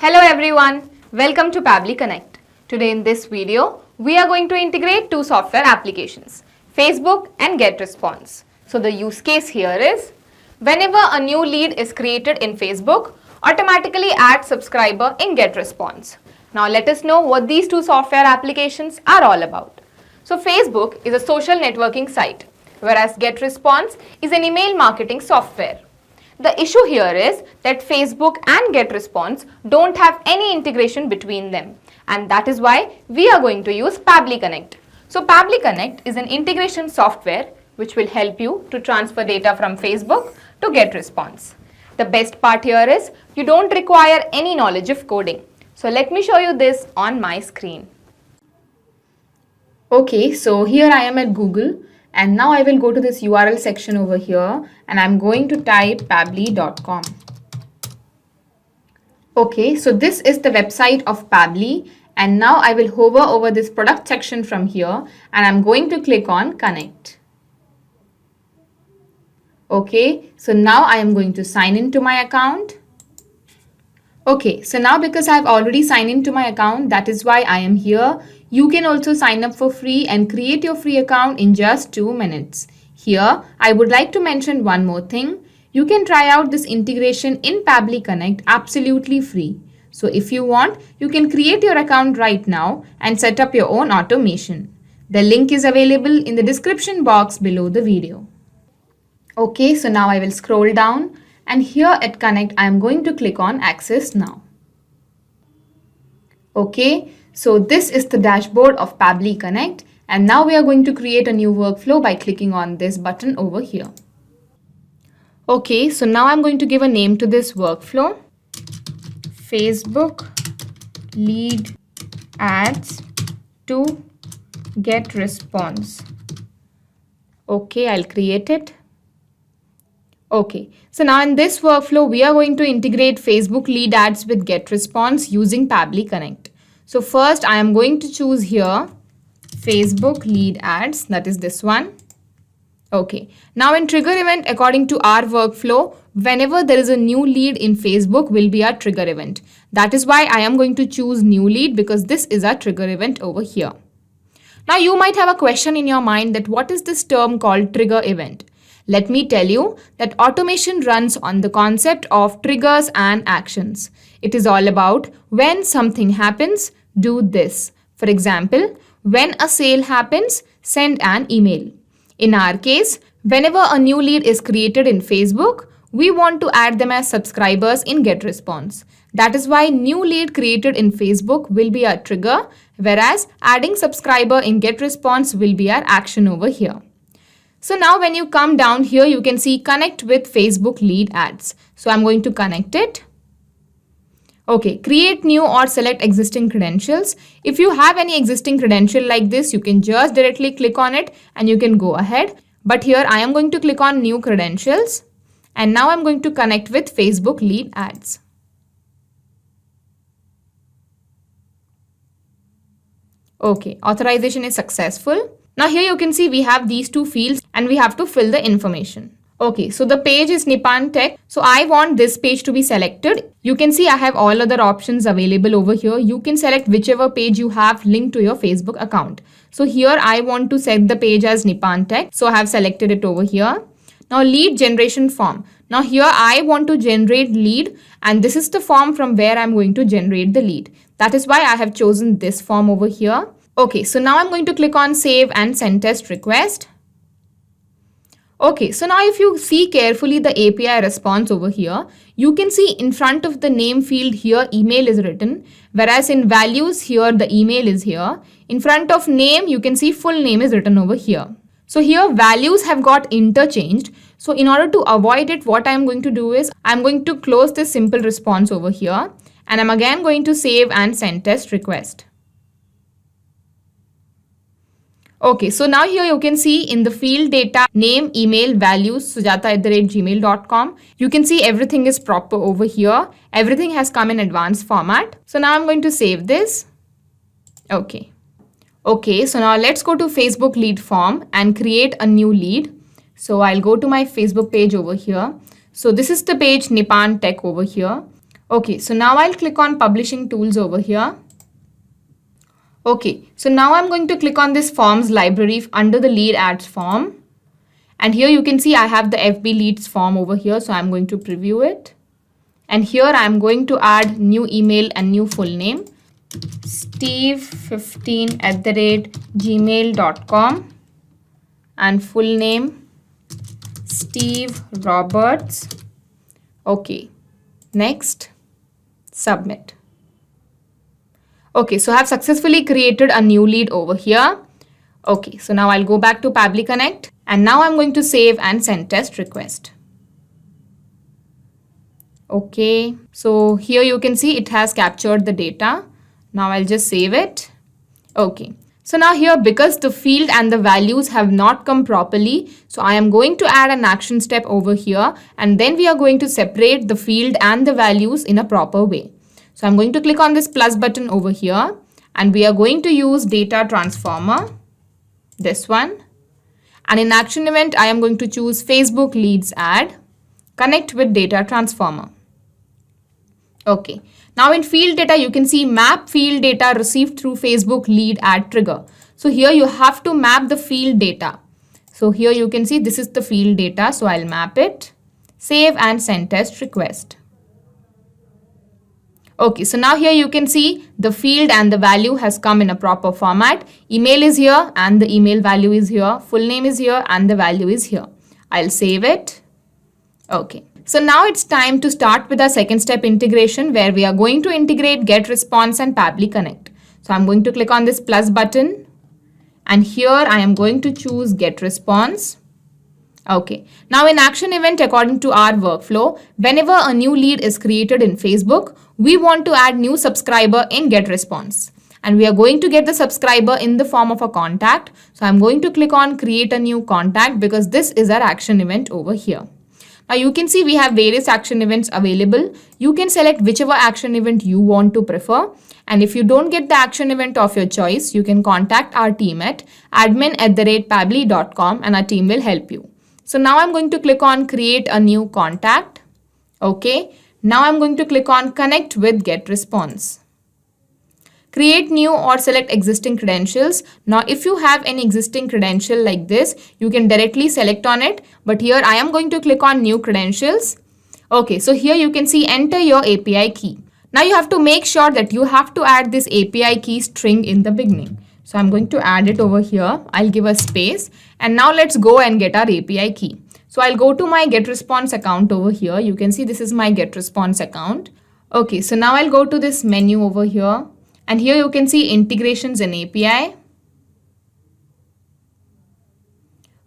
Hello everyone, welcome to Pabbly Connect. Today in this video, we are going to integrate two software applications, Facebook and GetResponse. So the use case here is, whenever a new lead is created in Facebook, automatically add subscriber in GetResponse. Now let us know what these two software applications are all about. So Facebook is a social networking site, whereas GetResponse is an email marketing software. The issue here is that Facebook and GetResponse don't have any integration between them, and that is why we are going to use Pabbly Connect. So Pabbly Connect is an integration software which will help you to transfer data from Facebook to GetResponse. The best part here is you don't require any knowledge of coding. So let me show you this on my screen. Okay, so here I am at Google. And now I will go to this URL section over here and I'm going to type pabbly.com. Okay, so this is the website of Pabbly, and now I will hover over this product section from here and I'm going to click on connect. Okay, so now I am going to sign into my account. Okay, so now because I have already signed into my account, that is why I am here. You can also sign up for free and create your free account in just 2 minutes. Here, I would like to mention one more thing. You can try out this integration in Pabbly Connect absolutely free. So if you want, you can create your account right now and set up your own automation. The link is available in the description box below the video. Okay, so now I will scroll down and here at Connect, I am going to click on Access Now. Okay. So this is the dashboard of Pabbly Connect, and now we are going to create a new workflow by clicking on this button over here. Okay, so now I'm going to give a name to this workflow. Facebook lead ads to GetResponse. Okay, I'll create it. Okay, so now in this workflow, we are going to integrate Facebook lead ads with GetResponse using Pabbly Connect. So first I am going to choose here Facebook lead ads, that is this one. Okay, now in trigger event, according to our workflow, whenever there is a new lead in Facebook will be our trigger event. That is why I am going to choose new lead because this is our trigger event over here. Now you might have a question in your mind that what is this term called trigger event? Let me tell you that automation runs on the concept of triggers and actions. It is all about when something happens, do this. For example, when a sale happens, send an email. In our case, whenever a new lead is created in Facebook, we want to add them as subscribers in GetResponse. That is why new lead created in Facebook will be our trigger, whereas adding subscriber in GetResponse will be our action over here. So now when you come down here, you can see connect with Facebook lead ads. So I'm going to connect it. Okay, create new or select existing credentials. If you have any existing credential like this, you can just directly click on it and you can go ahead. But here I am going to click on new credentials and now I'm going to connect with Facebook lead ads. Okay, authorization is successful. Now here you can see we have these two fields and we have to fill the information. Okay, so the page is Nippon Tech. So I want this page to be selected. You can see I have all other options available over here. You can select whichever page you have linked to your Facebook account. So here I want to set the page as Nippon Tech. So I have selected it over here. Now lead generation form. Now here I want to generate lead and this is the form from where I'm going to generate the lead. That is why I have chosen this form over here. Okay, so now I'm going to click on save and send test request. Okay, so now if you see carefully the API response over here, you can see in front of the name field here email is written, whereas in values here the email is here. In front of name you can see full name is written over here. So here values have got interchanged. So in order to avoid it, what I'm going to do is I'm going to close this simple response over here and I'm again going to save and send test request. Okay, so now here you can see in the field data, name, email, values, sujata@gmail.com. You can see everything is proper over here. Everything has come in advanced format. So now I'm going to save this. Okay. Okay, so now let's go to Facebook lead form and create a new lead. So I'll go to my Facebook page over here. So this is the page Nippon Tech over here. Okay, so now I'll click on publishing tools over here. Okay, so now I'm going to click on this forms library under the lead ads form. And here you can see I have the FB leads form over here. So I'm going to preview it. And here I'm going to add new email and new full name. steve15@gmail.com and full name Steve Roberts. Okay, next, submit. Okay, so I have successfully created a new lead over here. Okay, so now I'll go back to Pabbly Connect and now I'm going to save and send test request. Okay, so here you can see it has captured the data. Now I'll just save it. Okay, so now here because the field and the values have not come properly, so I am going to add an action step over here and then we are going to separate the field and the values in a proper way. So I'm going to click on this plus button over here and we are going to use data transformer, this one. And in action event, I am going to choose Facebook leads ad, connect with data transformer. Okay, now in field data, you can see map field data received through Facebook lead ad trigger. So here you have to map the field data. So here you can see this is the field data. So I'll map it, save and send test request. Okay, so now here you can see the field and the value has come in a proper format. Email is here and the email value is here. Full name is here and the value is here. I'll save it. Okay. So now it's time to start with our second step integration where we are going to integrate GetResponse and Pabbly Connect. So I'm going to click on this plus button and here I am going to choose GetResponse. Okay, now in action event according to our workflow, whenever a new lead is created in Facebook, we want to add new subscriber in GetResponse. And we are going to get the subscriber in the form of a contact. So I'm going to click on create a new contact because this is our action event over here. Now you can see we have various action events available. You can select whichever action event you want to prefer. And if you don't get the action event of your choice, you can contact our team at admin@pabbly.com and our team will help you. So now I'm going to click on create a new contact. Okay. Now I'm going to click on connect with GetResponse. Create new or select existing credentials. Now, if you have any existing credential like this, you can directly select on it. But here I am going to click on new credentials. Okay, so here you can see enter your API key. Now you have to make sure that you have to add this API key string in the beginning. So I'm going to add it over here. I'll give a space and now let's go and get our API key. So I'll go to my GetResponse account over here. You can see this is my GetResponse account. Okay, so now I'll go to this menu over here. And here you can see integrations and API.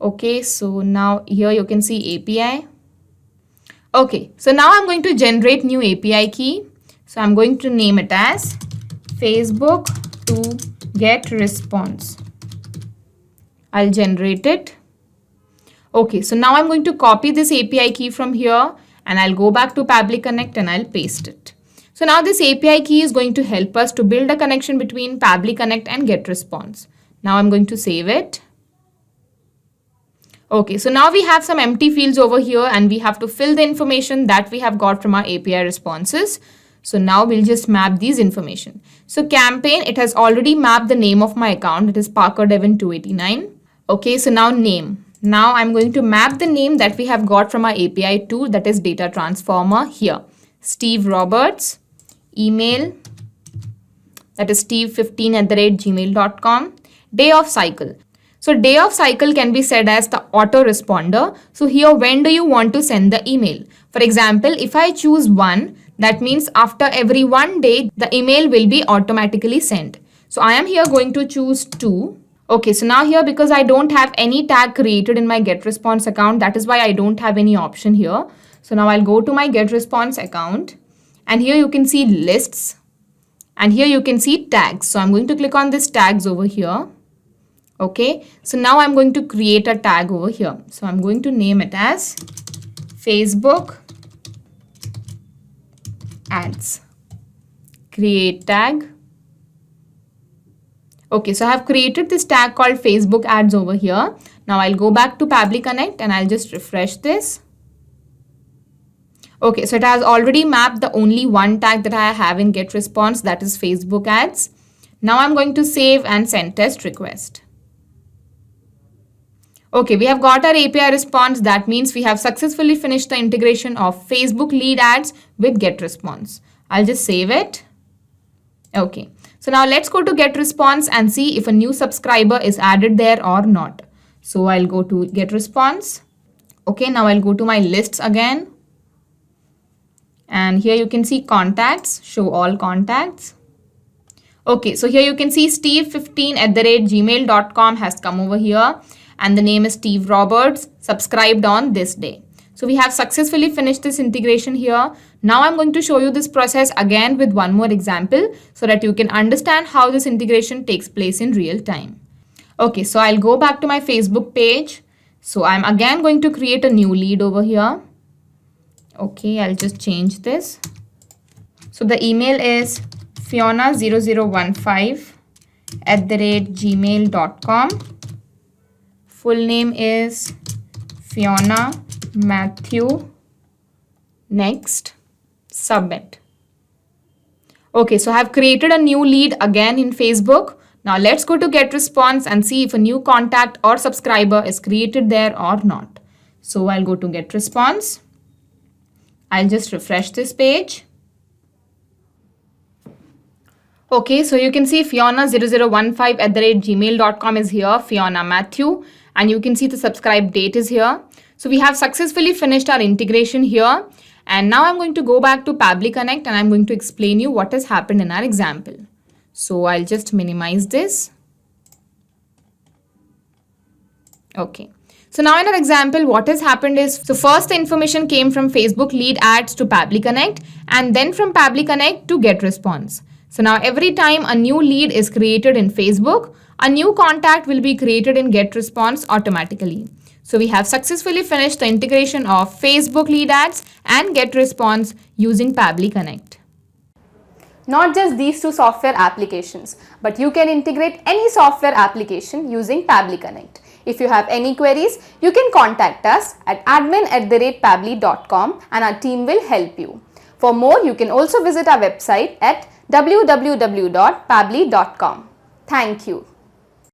Okay, so now here you can see API. Okay, so now I'm going to generate new API key. So I'm going to name it as Facebook to GetResponse. I'll generate it. Okay, so now I'm going to copy this API key from here and I'll go back to Pabbly Connect and I'll paste it. So now this API key is going to help us to build a connection between Pabbly Connect and GetResponse. Now I'm going to save it. Okay, so now we have some empty fields over here and we have to fill the information that we have got from our API responses. So now we'll just map these information. So campaign, it has already mapped the name of my account. It is Parker Devon 289. Okay, so now name. Now I'm going to map the name that we have got from our API tool, that is data transformer here. Steve Roberts. Email, that is steve15@gmail.com. Day of cycle. So day of cycle can be said as the autoresponder. So here, when do you want to send the email? For example, if I choose 1, that means after every 1 day, the email will be automatically sent. So I am here going to choose 2. Okay, so now here because I don't have any tag created in my GetResponse account, that is why I don't have any option here. So now I'll go to my GetResponse account. And here you can see lists and here you can see tags. So I'm going to click on this tags over here. Okay, so now I'm going to create a tag over here. So I'm going to name it as Facebook ads. Create tag. Okay, so I have created this tag called Facebook ads over here. Now I'll go back to Pabbly Connect and I'll just refresh this. Okay, so it has already mapped the only one tag that I have in GetResponse, that is Facebook ads. Now I'm going to save and send test request. Okay, we have got our API response. That means we have successfully finished the integration of Facebook lead ads with GetResponse. I'll just save it. Okay, so now let's go to GetResponse and see if a new subscriber is added there or not. So I'll go to GetResponse. Okay, now I'll go to my lists again. And here you can see contacts, show all contacts. Okay, so here you can see steve15@gmail.com has come over here and the name is Steve Roberts, subscribed on this day. So we have successfully finished this integration here. Now I'm going to show you this process again with one more example so that you can understand how this integration takes place in real time. Okay, so I'll go back to my Facebook page. So I'm again going to create a new lead over here. Okay, I'll just change this. So the email is fiona0015@gmail.com. Full name is Fiona Matthew. Next, submit. Okay, so I have created a new lead again in Facebook. Now let's go to GetResponse and see if a new contact or subscriber is created there or not. So I'll go to GetResponse. I'll just refresh this page. Okay, so you can see Fiona0015@gmail.com is here, Fiona Matthew, and you can see the subscribe date is here. So we have successfully finished our integration here. And now I'm going to go back to Pabbly Connect and I'm going to explain you what has happened in our example. So I'll just minimize this. Okay. So now in our example, what has happened is, so first the information came from Facebook lead ads to Pabbly Connect and then from Pabbly Connect to GetResponse. So now every time a new lead is created in Facebook, a new contact will be created in GetResponse automatically. So we have successfully finished the integration of Facebook lead ads and GetResponse using Pabbly Connect. Not just these two software applications, but you can integrate any software application using Pabbly Connect. If you have any queries, you can contact us at admin@pabbly.com and our team will help you. For more, you can also visit our website at www.pabbly.com. Thank you.